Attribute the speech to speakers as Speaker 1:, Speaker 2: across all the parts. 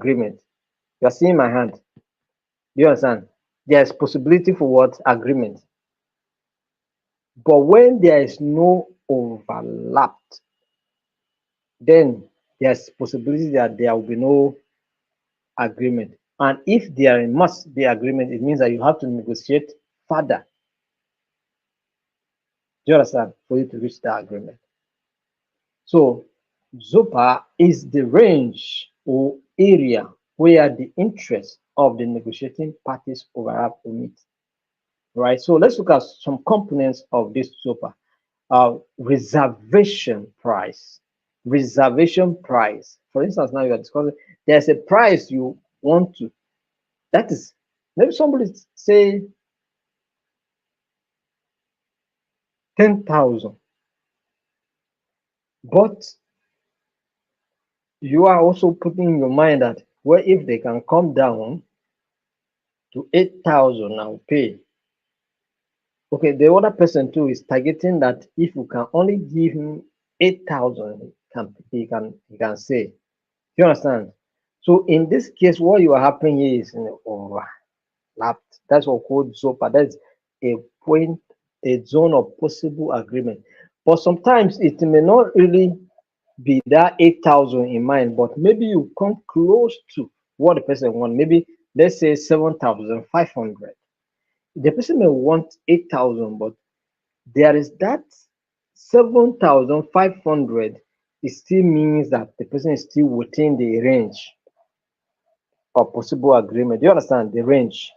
Speaker 1: agreement. You are seeing my hand. Do you understand? There's possibility for what? Agreement. But when there is no overlap, then there's possibility that there will be no agreement. And if there must be agreement, it means that you have to negotiate further. Do you understand? For you to reach that agreement. So ZOPA is the range or area where the interests of the negotiating parties overlap or meet. Right. So let's look at some components of this ZOPA. Reservation price. Reservation price. For instance, now you are discussing there's a price you want to. That is, maybe somebody say 10,000, but you are also putting in your mind that, well, if they can come down to 8,000, I'll pay. Okay, the other person too is targeting that if you can only give him 8,000, he can say. You understand? So in this case, what you are happening here is an overlap. That's what called ZOPA. That's a point, a zone of possible agreement. But sometimes it may not really be that 8,000 in mind, but maybe you come close to what the person wants. Maybe let's say 7,500. The person may want 8,000, but there is that 7,500. It still means that the person is still within the range of possible agreement. Do you understand the range?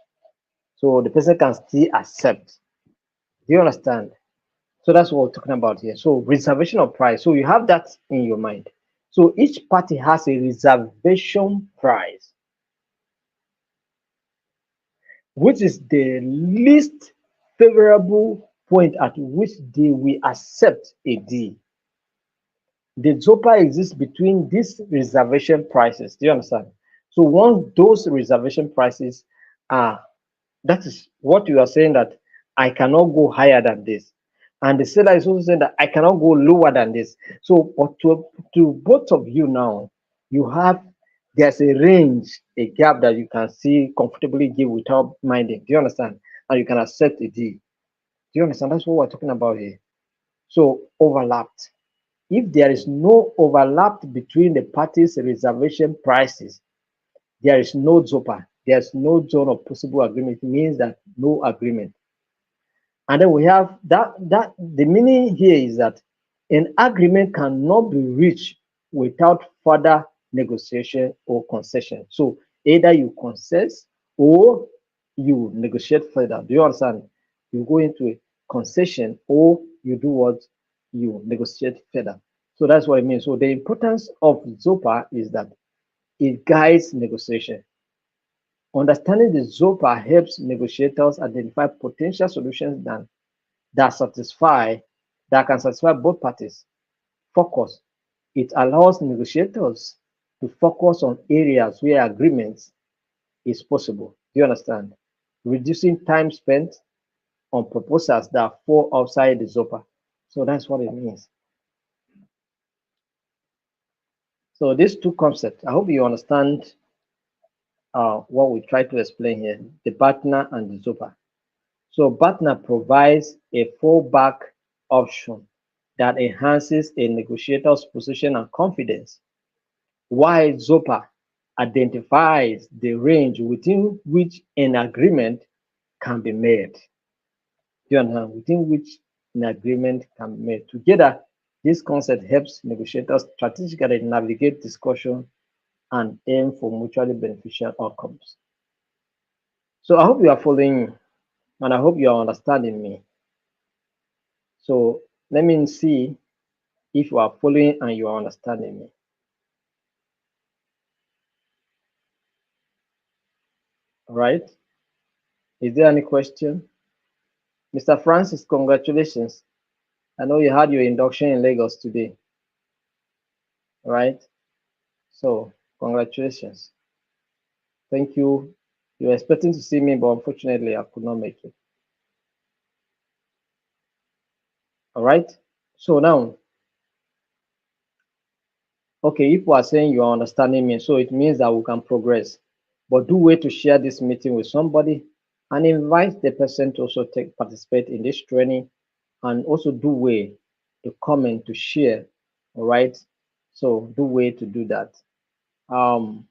Speaker 1: So the person can still accept. Do you understand? So that's what we're talking about here. So reservation of price. So you have that in your mind. So each party has a reservation price, which is the least favorable point at which they will accept a deal. The ZOPA exists between these reservation prices. Do you understand? So once those reservation prices are, that is what you are saying, that I cannot go higher than this. And the seller is also saying that I cannot go lower than this. So but to both of you now, there's a range, a gap that you can see comfortably give without minding. Do you understand? And you can accept a deal. Do you understand? That's what we're talking about here. So overlapped. If there is no overlap between the parties' reservation prices, there is no ZOPA. There's no zone of possible agreement. It means that no agreement. And then we have that the meaning here is that an agreement cannot be reached without further negotiation or concession. So either you concede or you negotiate further. Do you understand? You go into a concession or you do what? You negotiate further. So that's what it means. So the importance of ZOPA is that it guides negotiation. Understanding the ZOPA helps negotiators identify potential solutions that can satisfy both parties. Focus. It allows negotiators to focus on areas where agreement is possible. Do you understand? Reducing time spent on proposals that fall outside the ZOPA. So that's what it means. So these two concepts, I hope you understand what we try to explain here, the BATNA and the ZOPA. So BATNA provides a fallback option that enhances a negotiator's position and confidence, while ZOPA identifies the range within which an agreement can be made. You understand? Within which an agreement can be made. Together, this concept helps negotiators strategically navigate discussion and aim for mutually beneficial outcomes. So I hope you are following and I hope you are understanding me. So let me see if you are following and you are understanding me. All right. Is there any question? Mr. Francis, congratulations. I know you had your induction in Lagos today. All right. So congratulations. Thank you. You were expecting to see me, but unfortunately I could not make it. All right. So now, Okay, if we are saying you are understanding me, so it means that we can progress. But do way to share this meeting with somebody and invite the person to also take participate in this training, and also do way to comment to share. All right. So do way to do that. Um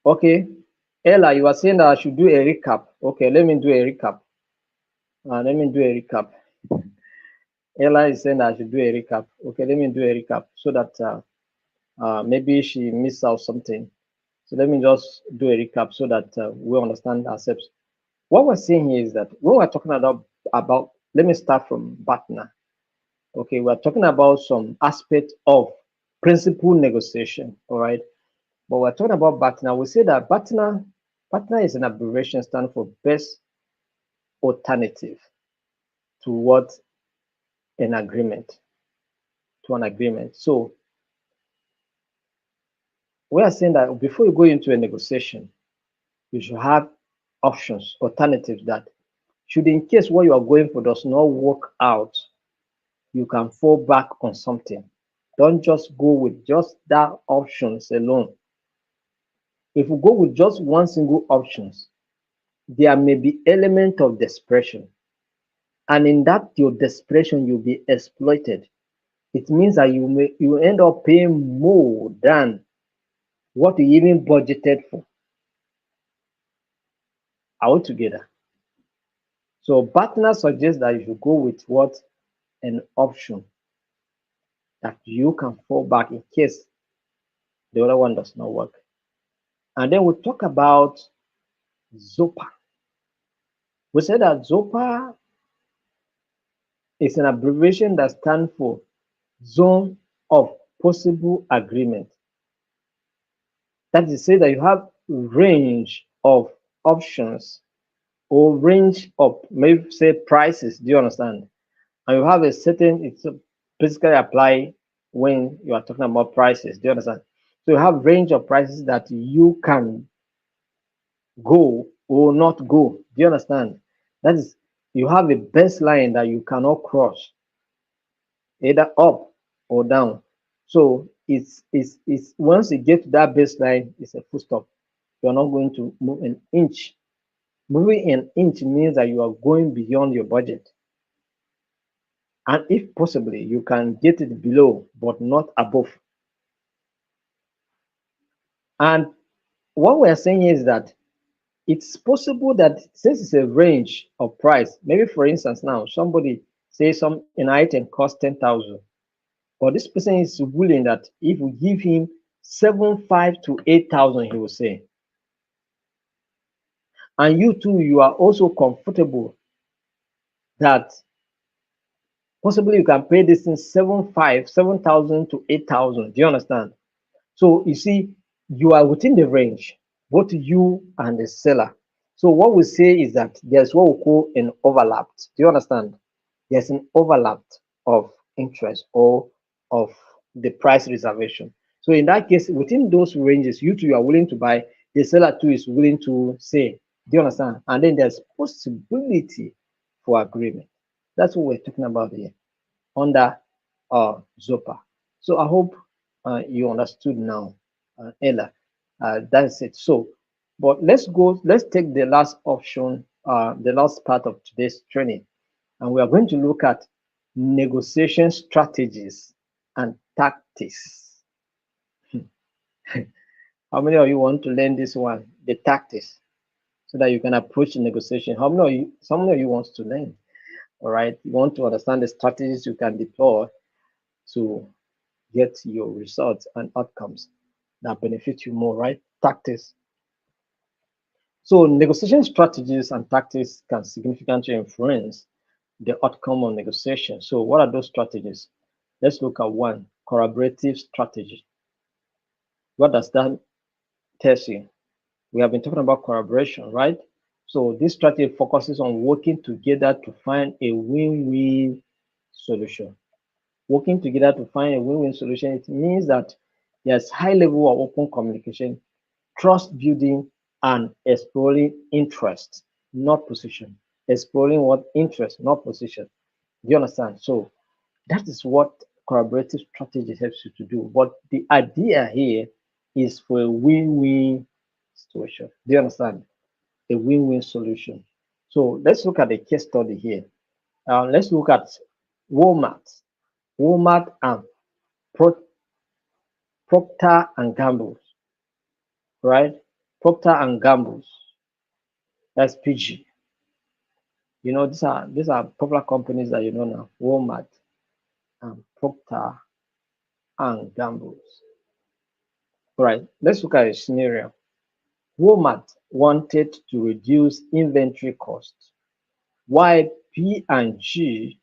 Speaker 1: okay. Ella, you are saying that I should do a recap. Okay, let me do a recap. Let me do a recap. Ella is saying that I should do a recap. Okay, let me do a recap so that maybe she missed out something. So let me just do a recap so that we understand ourselves. What we're saying here is that when we're talking about let me start from partner. Okay, we're talking about some aspect of principal negotiation. All right, but we're talking about partner. We say that partner is an abbreviation stand for best alternative to what an agreement to an agreement. So we are saying that before you go into a negotiation, you should have options, alternatives that should in case what you are going for does not work out, you can fall back on something. Don't just go with just that options alone. If you go with just one single options, there may be element of desperation. And in that your desperation, you'll be exploited. It means that you end up paying more than what you even budgeted for altogether. So partner suggests that you should go with what an option that you can fall back in case the other one does not work. And then we talk about ZOPA. We said that ZOPA is an abbreviation that stands for Zone of Possible Agreement. That is to say that you have range of options or range of maybe say prices. Do you understand? And you have a certain it's basically apply when you are talking about prices. Do you understand? So you have range of prices that you can go or not go. Do you understand? That is, you have a baseline that you cannot cross, either up or down. So it's once you get to that baseline, it's a full stop. You're not going to move an inch. Moving an inch means that you are going beyond your budget. And if possibly, you can get it below, but not above. And what we're saying is that it's possible that since it's a range of price, maybe for instance, now somebody say some an item costs 10,000, but this person is willing that if we give him 7,500 to 8,000, he will say, and you too, you are also comfortable that possibly you can pay this in 7,000 to 8,000. Do you understand? So you see, you are within the range, both you and the seller. So what we say is that there's what we call an overlap. Do you understand? There's an overlap of interest or of the price reservation. So in that case, within those ranges, you two are willing to buy, the seller too is willing to say. Do you understand? And then there's possibility for agreement. That's what we're talking about here under ZOPA. So I hope you understood now, Ella. That's it. So, but let's take the last option, the last part of today's training, and we are going to look at negotiation strategies and tactics. How many of you want to learn this one, the tactics, so that you can approach the negotiation? How many of you, some of you wants to learn? All right, you want to understand the strategies you can deploy to get your results and outcomes that benefit you more, right? Tactics. So negotiation strategies and tactics can significantly influence the outcome of negotiation. So what are those strategies? Let's look at one, collaborative strategy. What does that tell you? We have been talking about collaboration, right? So this strategy focuses on working together to find a win-win solution. Working together to find a win-win solution, it means that there's high level of open communication, trust building, and exploring interest. not position. Exploring what interest, not position. Do you understand? So that is what collaborative strategy helps you to do. But the idea here is for a win-win situation. Do you understand? A win-win solution. So let's look at the case study here. Let's look at Walmart. Walmart and Pro- Procter and Gamble, right? Procter and Gamble, that's PG. You know, these are popular companies that you know now. Walmart and Procter and Gamble. All right, let's look at a scenario. Walmart wanted to reduce inventory costs, while P&G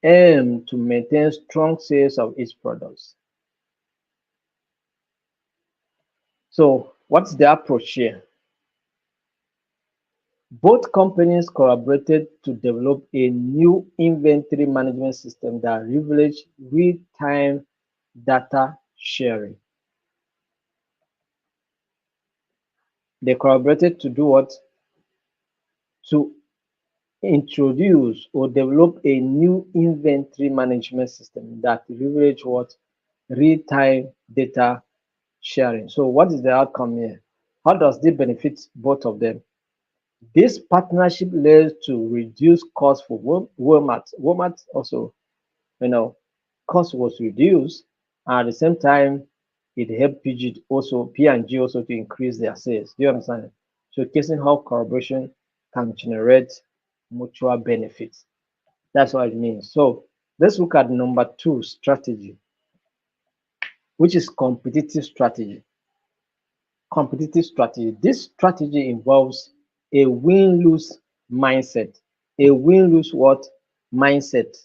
Speaker 1: aimed to maintain strong sales of its products. So, what's the approach here? Both companies collaborated to develop a new inventory management system that leveraged real-time data sharing. They collaborated to do what? To introduce or develop a new inventory management system that leverage what? Real-time data sharing. So what is the outcome here? How does this benefit both of them? This partnership led to reduced costs for Walmart. Walmart also, you know, cost was reduced, and at the same time, it helped P&G also to increase their sales. Do you understand? Showcasing how collaboration can generate mutual benefits. That's what it means. So let's look at number two strategy, which is competitive strategy. Competitive strategy. This strategy involves a win-lose mindset. A win-lose what? Mindset.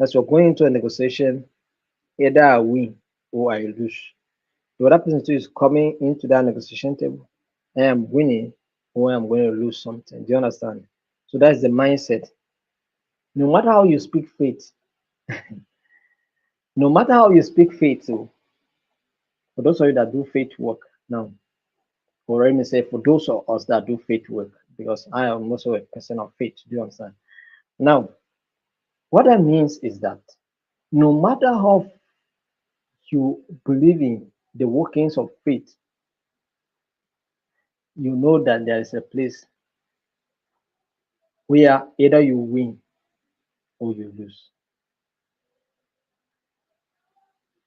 Speaker 1: As you're going into a negotiation, either I win or I lose. The other person too is coming into that negotiation table. I am winning or I'm going to lose something. Do you understand? So that's the mindset. No matter how you speak faith, no matter how you speak faith, so for those of you that do faith work now, or let me say for those of us that do faith work, because I am also a person of faith. Do you understand? Now, what that means is that no matter how you believe in the workings of faith, you know that there is a place where either you win or you lose.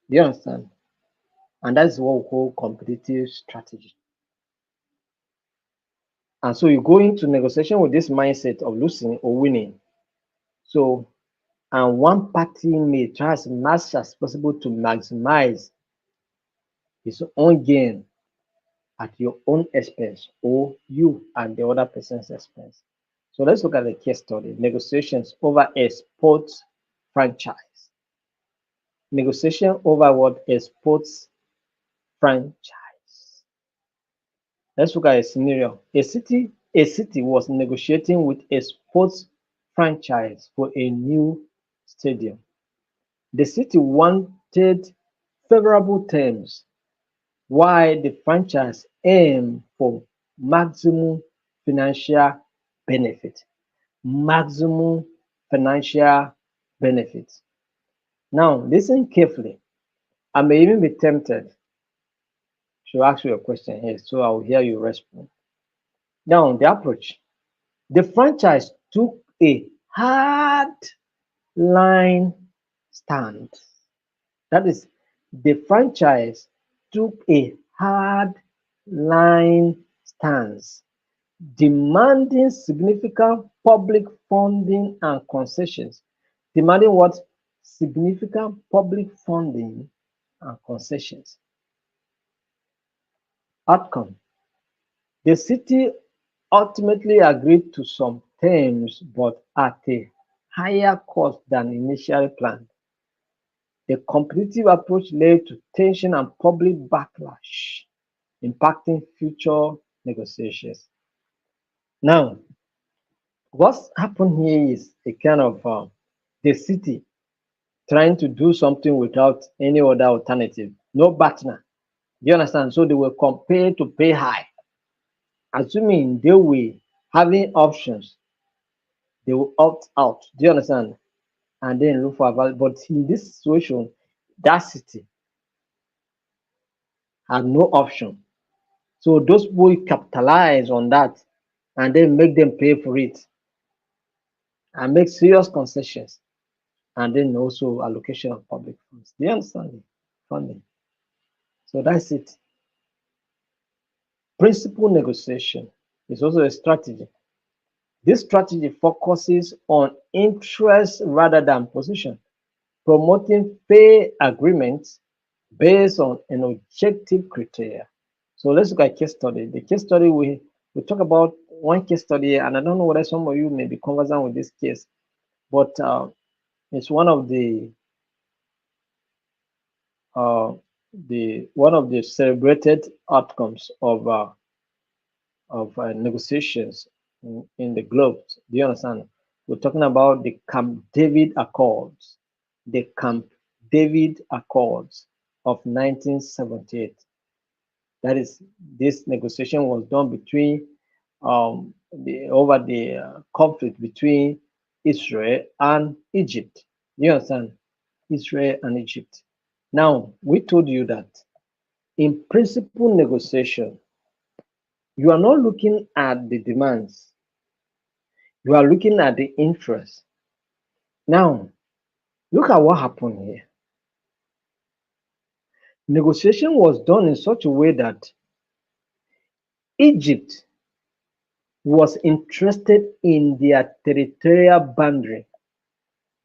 Speaker 1: Do you understand? And that's what we call competitive strategy. And so you go into negotiation with this mindset of losing or winning. So, and one party may try as much as possible to maximize his own gain at your own expense or you at the other person's expense. So let's look at the case study, negotiations over a sports franchise. Negotiation over what? A sports franchise. Let's look at a scenario. A city was negotiating with a sports franchise for a new stadium. The city wanted favorable terms while the franchise aimed for maximum financial benefit. Maximum financial benefit. Now, listen carefully. I may even be tempted to ask you a question here, so I'll hear you respond. Now, the approach. The franchise took a hard line stand. That is, the franchise took a hard line stance, demanding significant public funding and concessions. Demanding what? Significant public funding and concessions. Outcome. The city ultimately agreed to some terms, but at a higher cost than initially planned. The competitive approach led to tension and public backlash, impacting future negotiations. Now, what's happened here is a kind of the city trying to do something without any other alternative, no partner. Do you understand? So they were compelled to pay high. assuming they will having options, they will opt out. Do you understand? And then look for a value. But in this situation, that city had no option. So those people capitalize on that and then make them pay for it and make serious concessions and then also allocation of public funds. Do you understand me? Funding. So that's it. Principal negotiation is also a strategy. This strategy focuses on interest rather than position, promoting fair agreements based on an objective criteria. So let's look at case study. The case study we talk about one case study, and I don't know whether some of you may be conversant with this case, but it's uh, one of the celebrated outcomes of negotiations in the globe. Do you understand? We're talking about the Camp David Accords, the Camp David Accords of 1978. That is, this negotiation was done between over the conflict between Israel and Egypt. You understand? Israel and Egypt. Now, we told you that in principal negotiation, you are not looking at the demands, you are looking at the interest. Now, look at what happened here. Negotiation was done in such a way that Egypt was interested in their territorial boundary.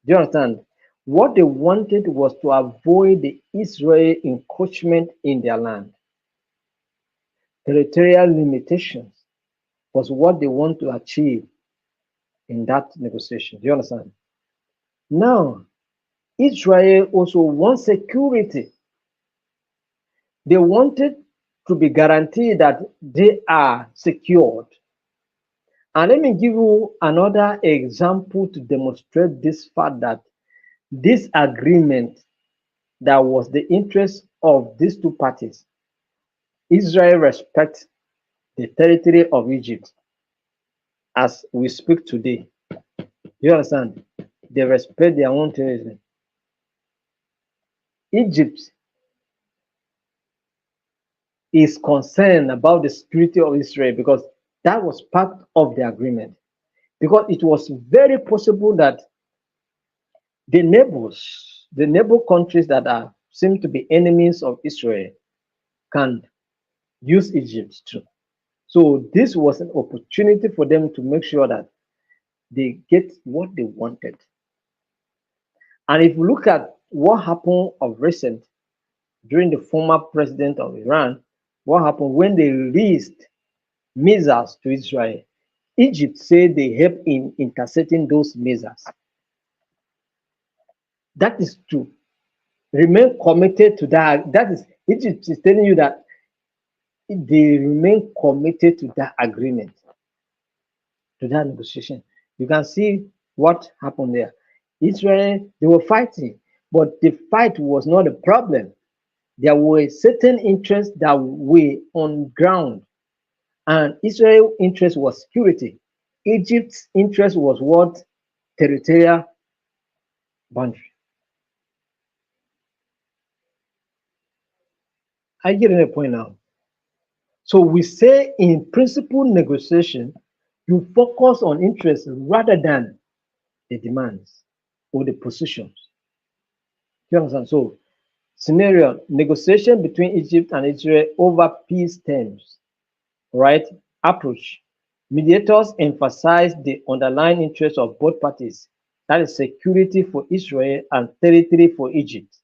Speaker 1: Do you understand? What they wanted was to avoid the Israel encroachment in their land. Territorial limitations was what they want to achieve in that negotiation. Do you understand? Now, Israel also wants security. They wanted to be guaranteed that they are secured. And let me give you another example to demonstrate this fact that this agreement that was the interest of these two parties. Israel respects the territory of Egypt as we speak today. You understand? They respect their own territory. Egypt is concerned about the security of Israel because that was part of the agreement. Because it was very possible that the neighbor countries that are seem to be enemies of Israel can use Egypt too. So this was an opportunity for them to make sure that they get what they wanted. And if you look at what happened of recent during the former president of Iran, what happened when they released missiles to Israel, Egypt said they helped in intercepting those missiles. That is to remain committed to that. That is, Egypt is telling you that they remain committed to that agreement, to that negotiation. You can see what happened there. Israel, they were fighting, but the fight was not a problem. There were certain interests that were on ground, and Israel's interest was security. Egypt's interest was what? Territorial boundary. I get the point now. So we say in principle negotiation, you focus on interest rather than the demands or the positions. You understand? So scenario, negotiation between Egypt and Israel over peace terms, right? Approach. Mediators emphasize the underlying interests of both parties, that is security for Israel and territory for Egypt,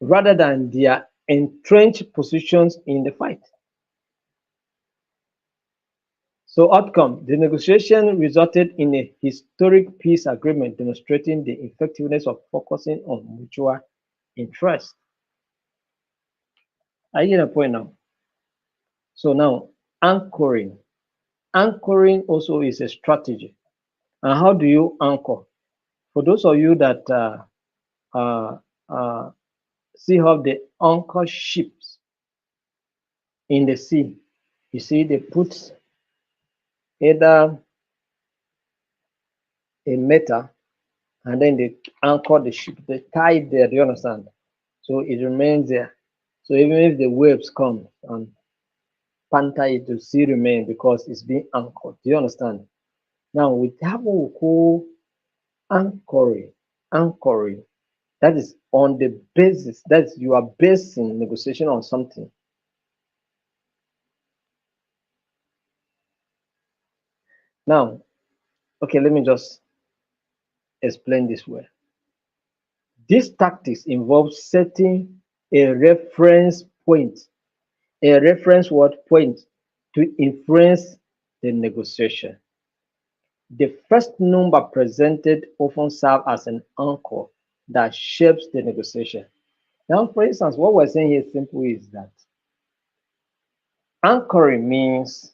Speaker 1: rather than their entrenched positions in the fight. So outcome, the negotiation resulted in a historic peace agreement demonstrating the effectiveness of focusing on mutual interest. I get a point now. So now, anchoring. Anchoring also is a strategy. And how do you anchor? For those of you that uh, uh, see how they anchor ships in the sea, You see, they put either a metal and then they anchor the ship, they tie it there, do you understand? So it remains there. So even if the waves come and panther, it will still remain because it's being anchored. Do you understand? Now we have what we call anchoring. Anchoring. That is on the basis that you are basing negotiation on something. Now, okay, let me just explain this way. This tactics involves setting a reference point, a reference word point to influence the negotiation. The first number presented often serves as an anchor that shapes the negotiation. Now, for instance, what we're saying here simply is that anchoring means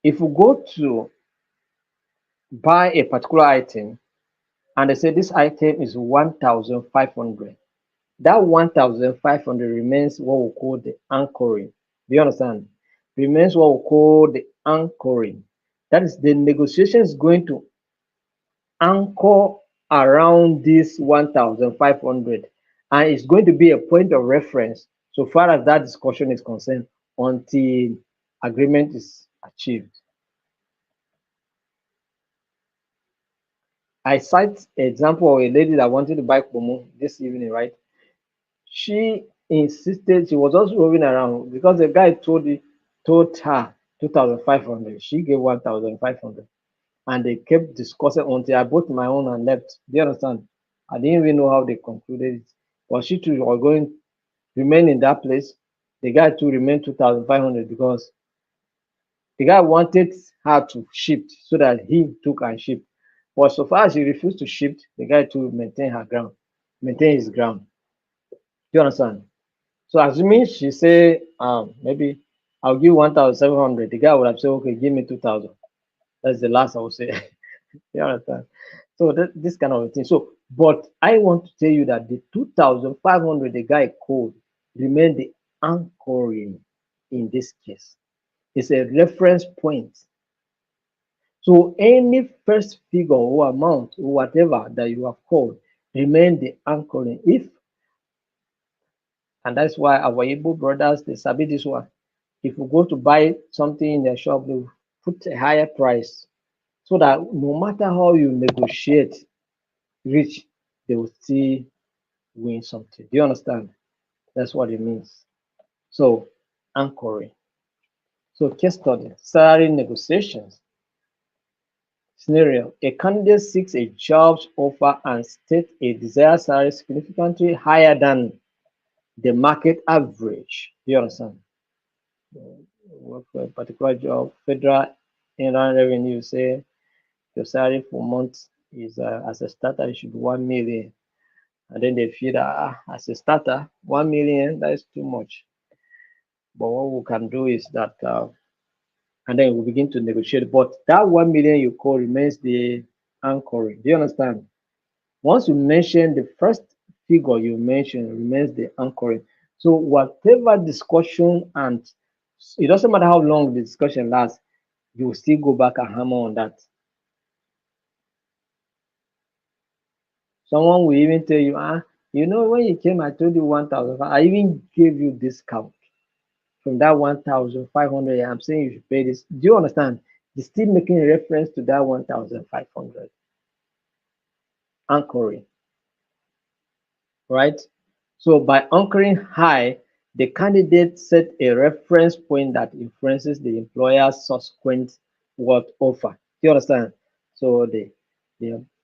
Speaker 1: if you go to buy a particular item and they say this item is 1,500, that 1,500 remains what we call the anchoring. Do you understand? Remains what we call the anchoring. That is, the negotiation is going to anchor around this 1,500 and it's going to be a point of reference so far as that discussion is concerned until agreement is achieved. I cite an example of a lady that wanted to buy Pomo this evening, right? She insisted, she was just roving around because the guy told her 2,500. She gave 1,500. And they kept discussing until I bought my own and left. Do you understand? I didn't even know how they concluded it. But she too was going to remain in that place. The guy too remained 2,500 because the guy wanted her to shift so that he took and shift. But so far as she refused to shift, the guy too maintain her ground, maintain his ground. Do you understand? So assuming she say maybe I'll give 1,700, the guy would have said, okay, give me 2,000. That's the last I would say. You understand? So this kind of a thing. So, but I want to tell you that the 2,500 the guy called remain the anchoring in this case. It's a reference point. So any first figure or amount or whatever that you have called remain the anchoring. And that's why our Igbo brothers, they sabi this one. If you go to buy something in their shop, they put a higher price so that no matter how you negotiate, reach, they will still win something. Do you understand? That's what it means. So, anchoring. So, case study, salary negotiations. Scenario: a candidate seeks a job offer and states a desired salary significantly higher than the market average. Do you understand? Work for a particular job, federal inland revenue say your salary for month is as a starter it should be 1 million, and then they feel that as a starter 1 million that is too much. But what we can do is that, and then we begin to negotiate. But that 1 million you call remains the anchoring. Do you understand? Once you mention the first figure you mention remains the anchoring. So whatever discussion, and it doesn't matter how long the discussion lasts, you will still go back and hammer on that. Someone will even tell you, when you came, I told you 1,000. I even gave you discount from that 1,500. I'm saying you should pay this. Do you understand? You're still making a reference to that 1,500. Anchoring, right? So by anchoring high, the candidate set a reference point that influences the employer's subsequent work offer. Do you understand? So the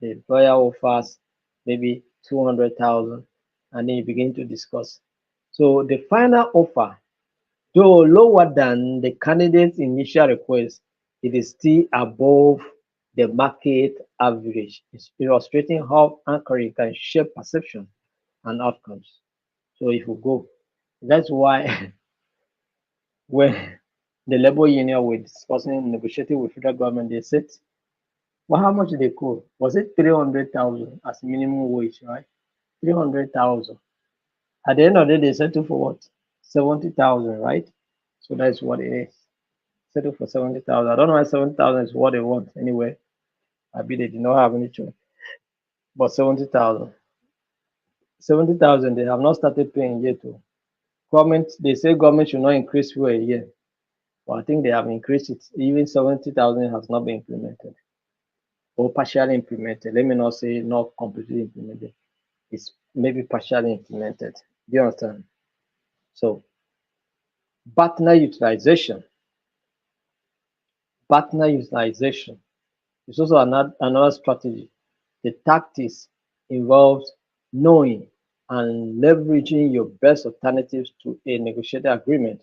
Speaker 1: employer offers maybe 200,000, and then you begin to discuss. So the final offer, though lower than the candidate's initial request, it is still above the market average. It's illustrating how anchoring can shape perception and outcomes. So if you go, that's why when the labor union were discussing negotiating with federal government, they said, well, how much did they call? Was it 300,000 as minimum wage, right? 300,000. At the end of the day, they settled for what? 70,000, right? So that's what it is. Settle for 70,000. I don't know why 70,000 is what they want anyway. I bet they did not have any choice. But 70,000. 70,000, they have not started paying yet. Too. Government, they say government should not increase for a year. But I think they have increased it. Even 70,000 has not been implemented or partially implemented. Let me not say not completely implemented. It's maybe partially implemented. Do you understand? So, partner utilization. Partner utilization is also another strategy. The tactics involves knowing and leveraging your best alternatives to a negotiated agreement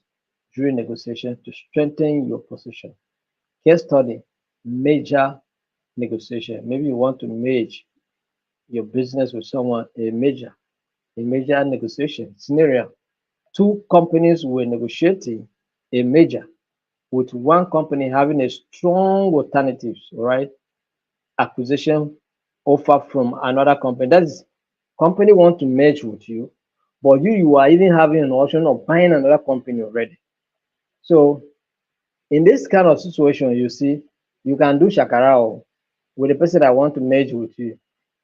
Speaker 1: during negotiation to strengthen your position. Case study, major negotiation. Maybe you want to merge your business with someone, a major negotiation scenario. Two companies were negotiating a major with one company having a strong alternatives, right? Acquisition offer from another company. That is, company want to merge with you, but you are even having an option of buying another company already. So in this kind of situation, you see, you can do shakara with the person that want to merge with you.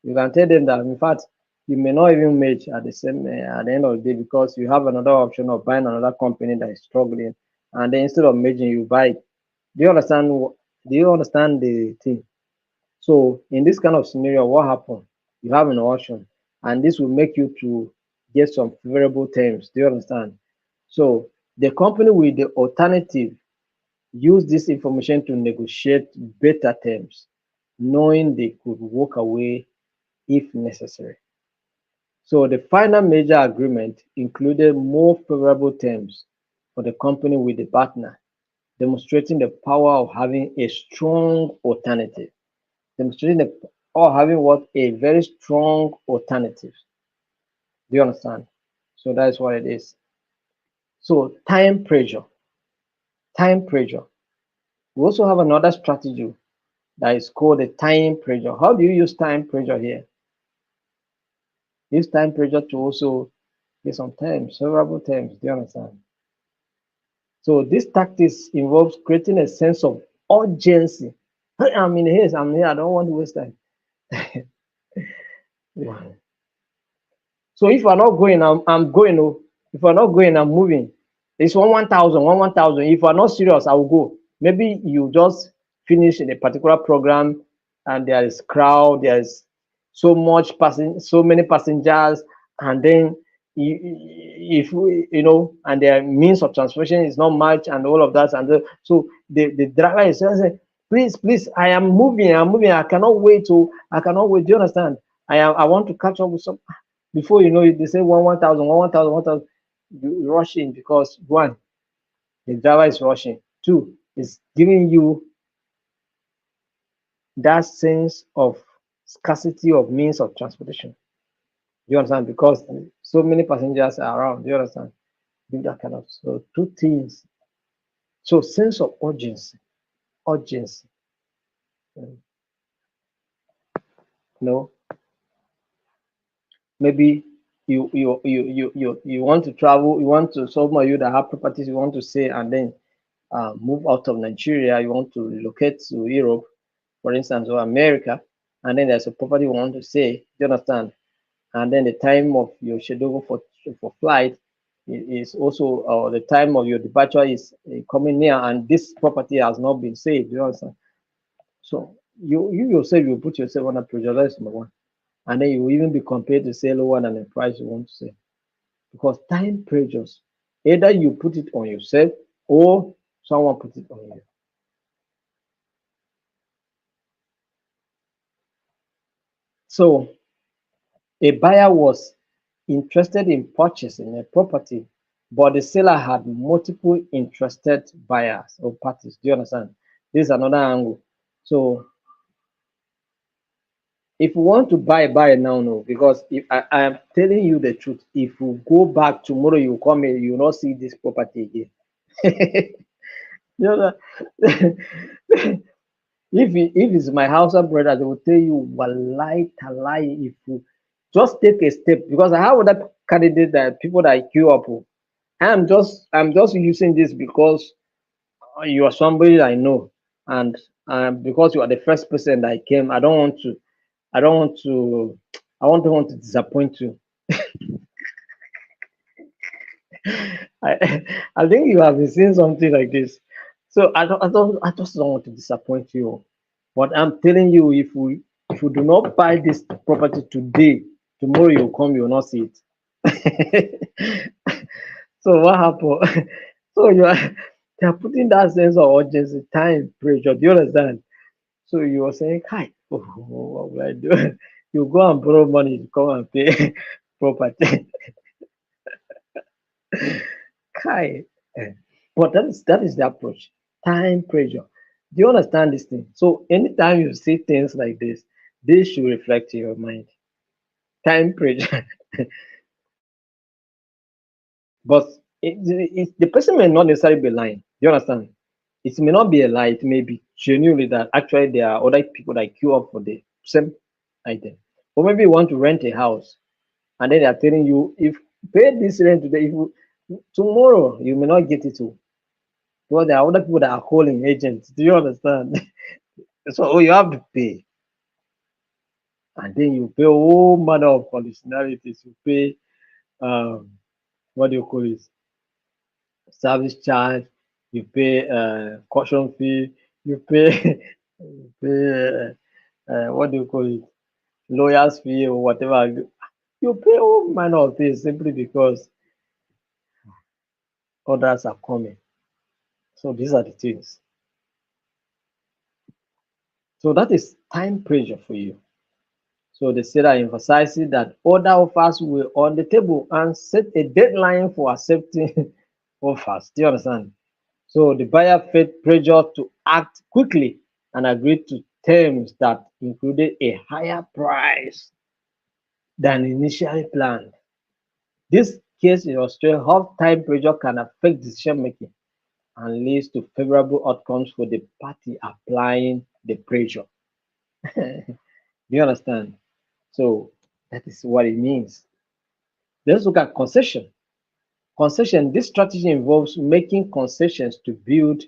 Speaker 1: You can tell them that in fact you may not even merge at the same at the end of the day because you have another option of buying another company that is struggling, and then instead of merging, you buy it. Do you understand? Do you understand the thing? So in this kind of scenario, what happens? You have an option, and this will make you to get some favorable terms. Do you understand? So the company with the alternative use this information to negotiate better terms, knowing they could walk away if necessary. So the final major agreement included more favorable terms for the company with the partner, demonstrating the power of having a strong alternative. Demonstrating the or having what a very strong alternative. Do you understand? So that's what it is. So time pressure. Time pressure. We also have another strategy that is called the time pressure. How do you use time pressure here? Use time pressure to also get some terms, favorable terms. Do you understand? So this tactics involves creating a sense of urgency. Hey, I'm in haste, I'm here, I don't want to waste time. Yeah. So if I'm not going, I'm going. Oh. If I'm not going, I'm moving. It's 1,000, 1,000. If I'm not serious, I will go. Maybe you just finish in a particular program and there is crowd, there's so many passengers, and then if you know, and their means of transportation is not much, and all of that, and so the driver is saying, please, I am moving, I cannot wait to, I cannot wait. Do you understand? I want to catch up with some. Before you know it, they say 1,000, 1,000, 1,000. You rush in because one, the driver is rushing. Two, is giving you that sense of scarcity of means of transportation. Do you understand? Because so many passengers are around. Do you understand? Do that kind of so two things. So sense of urgency, urgency. You know, maybe you want to travel, you want to some of you that have properties you want to say and then move out of Nigeria, you want to relocate to Europe, for instance, or America, and then there's a property you want to say, do you understand? And then the time of your schedule for flight is also, the time of your departure is coming near, and this property has not been saved, do you understand? So you yourself, you put yourself under pressure, that's number one. And then you will even be compared to say lower than the price you want to say. Because time pressures, either you put it on yourself or someone put it on you. So a buyer was interested in purchasing a property, but the seller had multiple interested buyers or parties. Do you understand? This is another angle. So if you want to buy now, no, because if I am telling you the truth, if you go back tomorrow, you come here, you will not see this property again. You know, if it's my house and brother, they will tell you, wallahi talai, if you just take a step, because I have other candidate that people that queue up, I'm just using this because you are somebody I know, and because you are the first person that came, I don't want to, don't want to disappoint you. I I think you have been seeing something like this, so I just don't want to disappoint you. But I'm telling you, if we do not buy this property today, tomorrow you come, you will not see it. So what happened? So they are putting that sense of urgency, time, pressure. Do you understand? So you were saying, "Hi, what will I do?" You go and borrow money to come and pay property. Kai. Eh. But that is the approach. Time pressure. Do you understand this thing? So anytime you see things like this should reflect in your mind. Time pressure. But the person may not necessarily be lying. Do you understand? It may not be a lie. It may be genuinely that actually there are other people that queue up for the same item. Or maybe you want to rent a house and then they are telling you, if you pay this rent today, if you, tomorrow you may not get it to. Because there are other people that are calling agents. Do you understand? So you have to pay. And then you pay all manner of conditionalities. You pay what do you call it? Service charge, you pay caution fee, you pay you pay what do you call it? Lawyers fee or whatever. You pay all manner of things simply because others are coming. So these are the things. So that is time pressure for you. So the seller emphasizes that other offers were on the table and set a deadline for accepting offers. Do you understand? So the buyer felt pressure to act quickly and agreed to terms that included a higher price than initially planned. This case illustrates how time pressure can affect decision making and leads to favorable outcomes for the party applying the pressure. Do you understand? So that is what it means. Let's look at concession. Concession, this strategy involves making concessions to build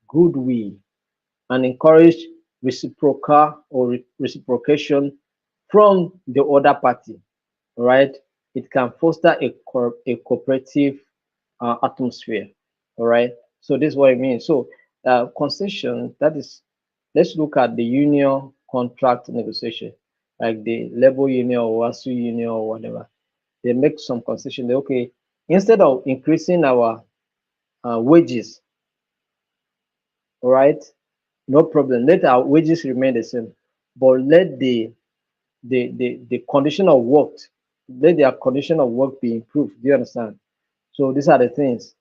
Speaker 1: goodwill and encourage reciprocal or reciprocation from the other party. Right? It can foster a cooperative atmosphere. All right. So this is what it means. So concession, that is, let's look at the union contract negotiation, like the labor union or WASU union or whatever. They make some concession. They, okay, instead of increasing our wages, all right, no problem. Let our wages remain the same, but let the condition of work, let their condition of work be improved. Do you understand? So these are the things.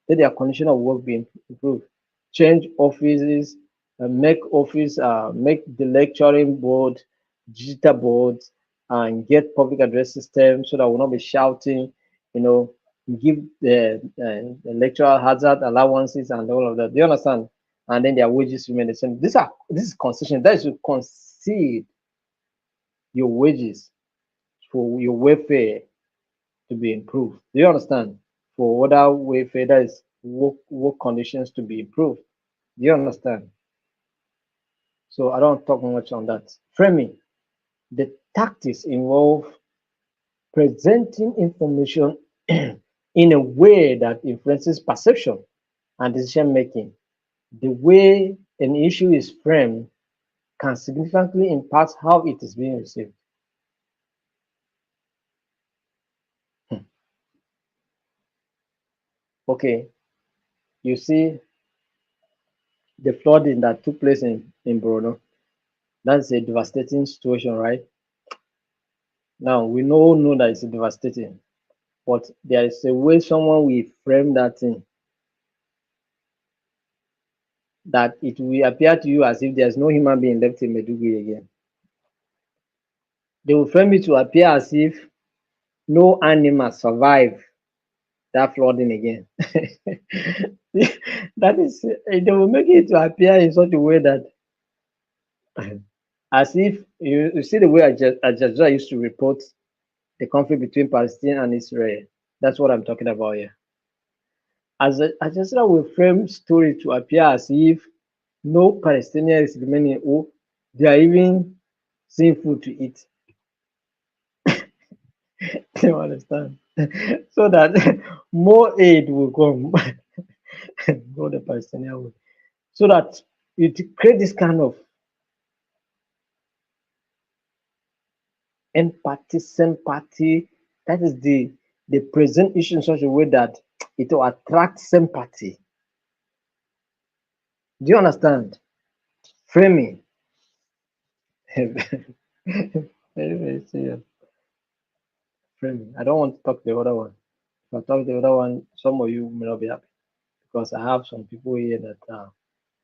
Speaker 1: Let their condition of work be improved. Change offices, make the lecturing board digital boards, and get public address system so that we'll not be shouting. You know, give the lecturer hazard allowances and all of that. Do you understand? And then their wages remain the same. This is concession. That is to concede your wages for your welfare to be improved. Do you understand? For other welfare, that is work conditions to be improved. Do you understand? So I don't talk much on that. Framing. The tactics involve presenting information in a way that influences perception and decision making. The way an issue is framed can significantly impact how it is being received. Hmm. Okay, you see the flooding that took place in Borno. That's a devastating situation, right? Now we all know that it's devastating, but there is a way someone will frame that thing that it will appear to you as if there's no human being left in Meduguri again. They will frame it to appear as if no animal survived that flooding again. That is, they will make it to appear in such a way that, as if you see the way Al Jazeera used to report the conflict between Palestine and Israel. That's what I'm talking about here. As Argentina will frame story to appear as if no Palestinian is remaining, or they are even seeing food to eat. You understand? So that more aid will come, go the Palestinian way. So that it create this kind of empathy, sympathy. That is the present issue in such a way that it will attract sympathy. Do you understand? Framing. Very, very serious. Framing. I don't want to talk the other one. If I talk the other one, some of you may not be happy because I have some people here that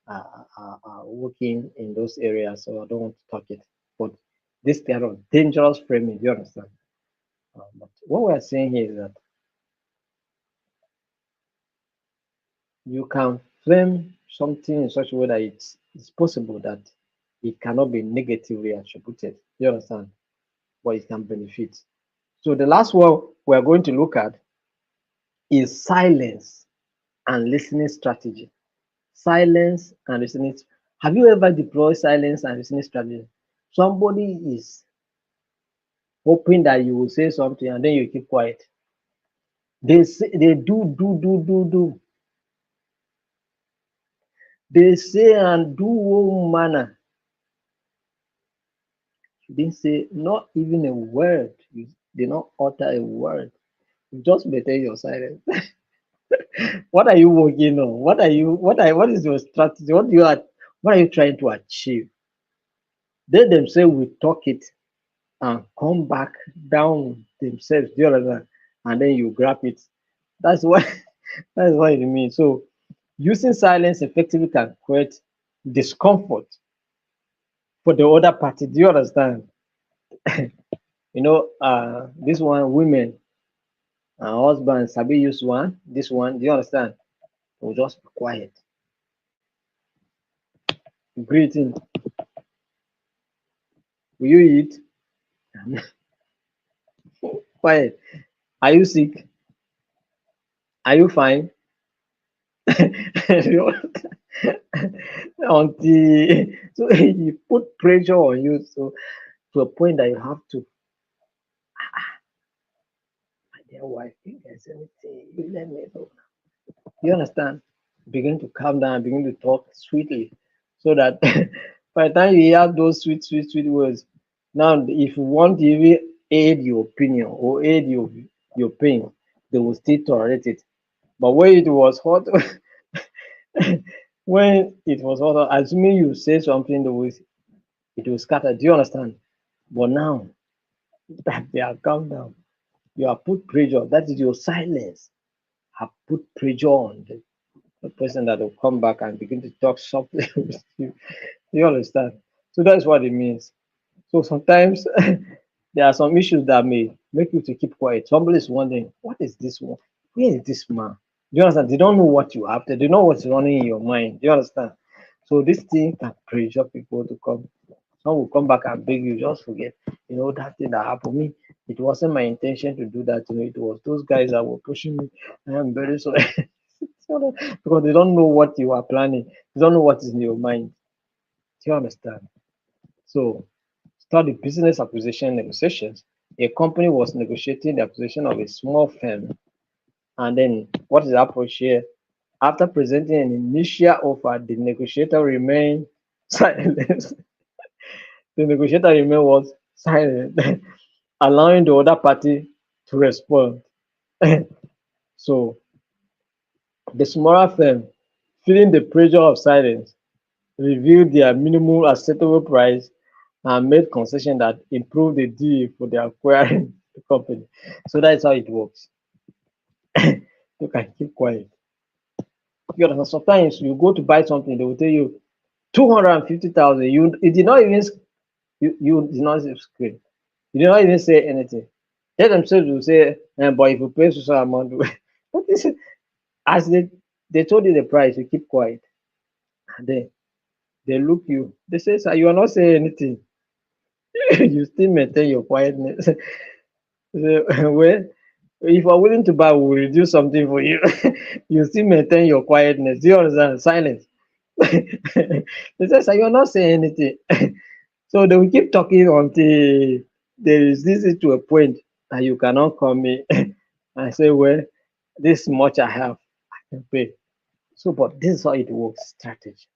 Speaker 1: are working in those areas, so I don't want to talk it. But this kind of dangerous framing, do you understand? But what we are saying here is that you can frame something in such a way that it's possible that it cannot be negatively attributed. You understand? But it can benefit. So the last one we are going to look at is silence and listening strategy. Silence and listening. Have you ever deployed silence and listening strategy? Somebody is hoping that you will say something and then you keep quiet. They do. They say and do all manner. You didn't say not even a word. You did not utter a word. You just maintain your silence. What are you working on? What is your strategy? What are you trying to achieve? They themselves will talk it and come back down themselves, do you understand? And then you grab it. That's what that's what it means. So using silence effectively can create discomfort for the other party. Do you understand? This one, women and husbands, sabi use this one, do you understand? Will just be quiet. Greeting. Will you eat? Quiet. Are you sick? Are you fine? Until so he put pressure on you, so to a point that you have to, my dear wife, if there's anything, you let me know. You understand? Begin to calm down, begin to talk sweetly, so that by the time you hear those sweet words, now if you want to even aid your opinion or aid your pain, they will still tolerate it. But when it was hot, when it was hot, assuming you say something, it will scatter. Do you understand? But now that they are calm down, you have put pressure. That is your silence. Have put pressure on the person that will come back and begin to talk softly with you. You understand? So that's what it means. So sometimes there are some issues that may make you to keep quiet. Somebody is wondering, what is this one? Where is this man? Do you understand? They don't know what you have. They don't know what's running in your mind. Do you understand? So this thing can pressure people to come. Some will come back and beg you, just forget. That thing that happened to me. It wasn't my intention to do that. It was those guys that were pushing me. I am very sorry. Because they don't know what you are planning. They don't know what is in your mind. Do you understand? So start the business acquisition negotiations. A company was negotiating the acquisition of a small firm. And then what is the approach here? After presenting an initial offer, the negotiator remained silent. The negotiator remained was silent, allowing the other party to respond. So the smaller firm, feeling the pressure of silence, reviewed their minimum acceptable price and made concession that improved the deal for the acquiring the company. So that's how it works. You can keep quiet. You understand? Sometimes you go to buy something, they will tell you 250,000. You did not even you did not scream. You did not even say anything. They themselves will say, but if you pay so amount, what is it? As they told you the price, you keep quiet. And then they look you. They say, sir, you are not saying anything. You still maintain your quietness. So, well, If you're willing to buy, we'll do something for you. You still maintain your quietness. Do you understand? Silence. They say, "Sir, you're not saying anything." So they will keep talking until there is this to a point that you cannot come in and say, "Well, this much I have, I can pay." So, but this is how it works: strategy,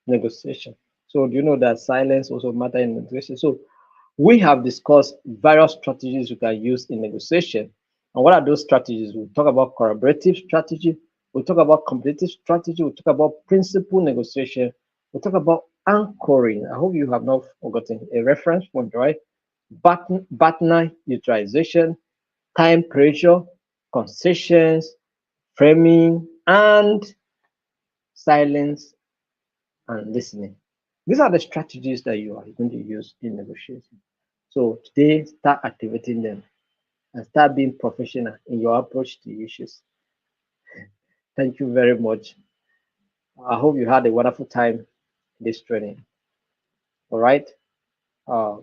Speaker 1: negotiation. So, do you know that silence also matter in negotiation? So, we have discussed various strategies you can use in negotiation. And what are those strategies? We'll talk about collaborative strategy, we'll talk about competitive strategy, we'll talk about principal negotiation, we'll talk about anchoring. I hope you have not forgotten a reference point, right? Partner utilization, time pressure, concessions, framing, and silence and listening. These are the strategies that you are going to use in negotiation. So today, start activating them and start being professional in your approach to issues. Thank you very much. I hope you had a wonderful time in this training. All right. Uh,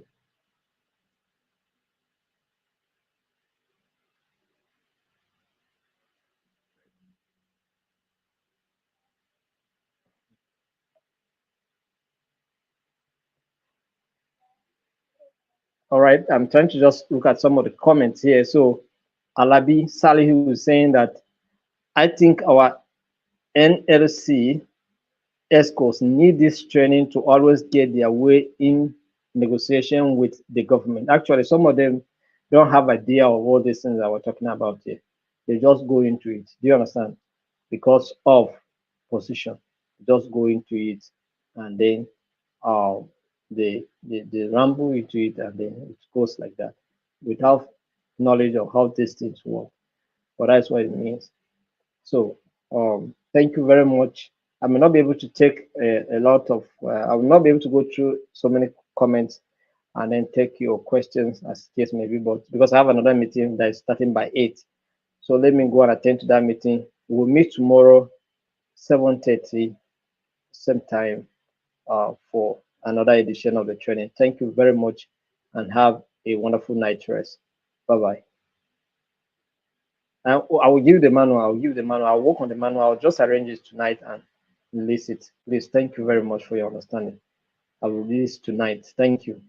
Speaker 1: all right. I'm trying to just look at some of the comments here. So Alabi Salihu is saying that I think our NLC ESCOs need this training to always get their way in negotiation with the government. Actually, some of them don't have idea of all these things that we're talking about here. They just go into it. Do you understand? Because of position, just go into it, and then uh, they ramble into it, and then it goes like that without knowledge of how these things work. But that's what it means. So, thank you very much. I may not be able to take a lot of, I will not be able to go through so many comments and then take your questions as case may be, but because I have another meeting that is starting by 8. So let me go and attend to that meeting. We'll meet tomorrow, 7:30, same time, for another edition of the training. Thank you very much and have a wonderful night rest. Bye bye. I will give the manual. I'll give the manual. I'll work on the manual. I'll just arrange it tonight and release it. Please, thank you very much for your understanding. I will release tonight. Thank you.